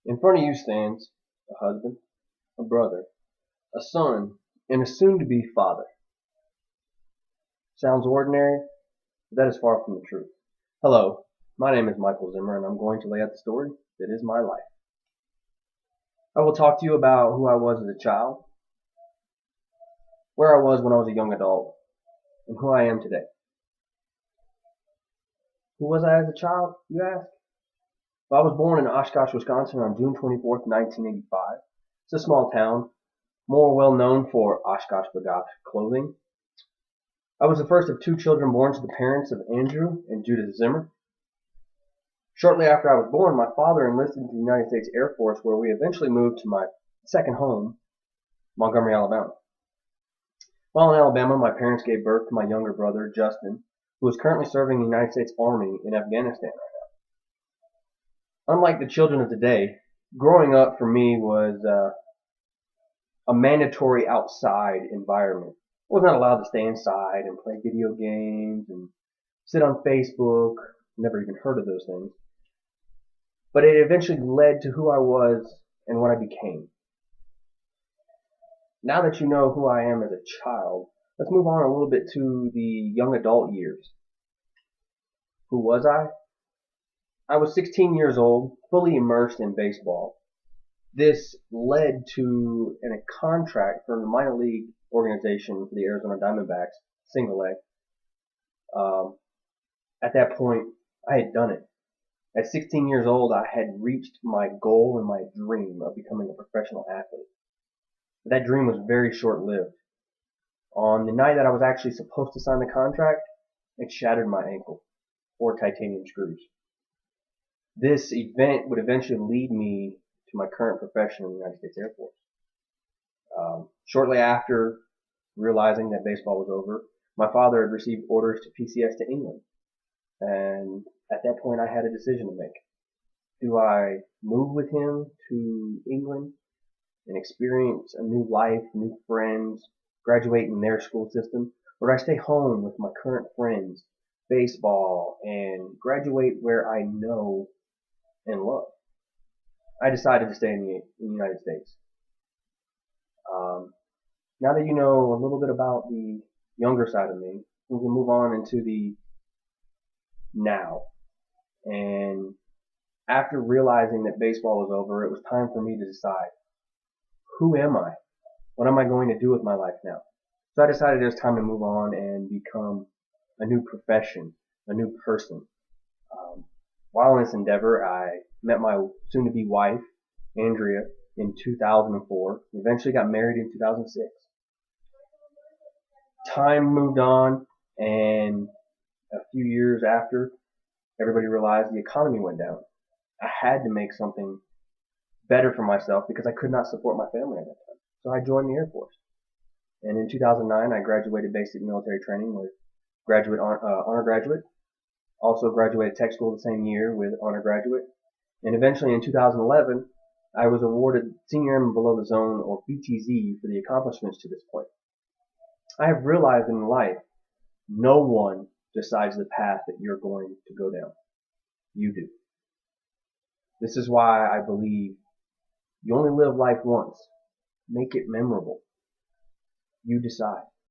In front of you stands a husband, a brother, a son, and a soon-to-be father. Sounds ordinary, but that is far from the truth. Hello, my name is Michael Zimmer, and I'm going to lay out the story that is my life. I will talk to you about who I was as a child, where I was when I was a young adult, and who I am today. Who was I as a child, you ask? Well, I was born in Oshkosh, Wisconsin on June 24th, 1985. It's a small town, more well known for Oshkosh Bagosh clothing. I was the first of two children born to the parents of Andrew and Judith Zimmer. Shortly after I was born, my father enlisted into the United States Air Force, where we eventually moved to my second home, Montgomery, Alabama. While in Alabama, my parents gave birth to my younger brother, Justin, who is currently serving the United States Army in Afghanistan right now. Unlike the children of today, growing up for me was a mandatory outside environment. I was not allowed to stay inside and play video games and sit on Facebook. Never even heard of those things. But it eventually led to who I was and what I became. Now that you know who I am as a child, let's move on a little bit to the young adult years. Who was I? I was 16 years old, fully immersed in baseball. This led to a contract from the minor league organization for the Arizona Diamondbacks, single A. At that point, I had done it. At 16 years old, I had reached my goal and my dream of becoming a professional athlete. But that dream was very short-lived. On the night that I was actually supposed to sign the contract, it shattered my ankle, 4 titanium screws. This event would eventually lead me to my current profession in the United States Air Force. Shortly after realizing that baseball was over, my father had received orders to PCS to England. And at that point, I had a decision to make. Do I move with him to England and experience a new life, new friends, graduate in their school system? Or do I stay home with my current friends, baseball, and graduate where I know and love? I decided to stay in the United States. Now that you know a little bit about the younger side of me, we can move on into the now. And after realizing that baseball was over, it was time for me to decide, who am I? What am I going to do with my life now? So I decided it was time to move on and become a new profession, a new person. While in this endeavor, I met my soon-to-be wife, Andrea, in 2004. We eventually got married in 2006. Time moved on, and a few years after, everybody realized the economy went down. I had to make something better for myself because I could not support my family at that time. So I joined the Air Force. And in 2009, I graduated basic military training with honor graduate. Also graduated tech school the same year with honor graduate. And eventually in 2011, I was awarded Senior Airman Below the Zone, or BTZ, for the accomplishments to this point. I have realized in life, no one decides the path that you're going to go down. You do. This is why I believe you only live life once. Make it memorable. You decide.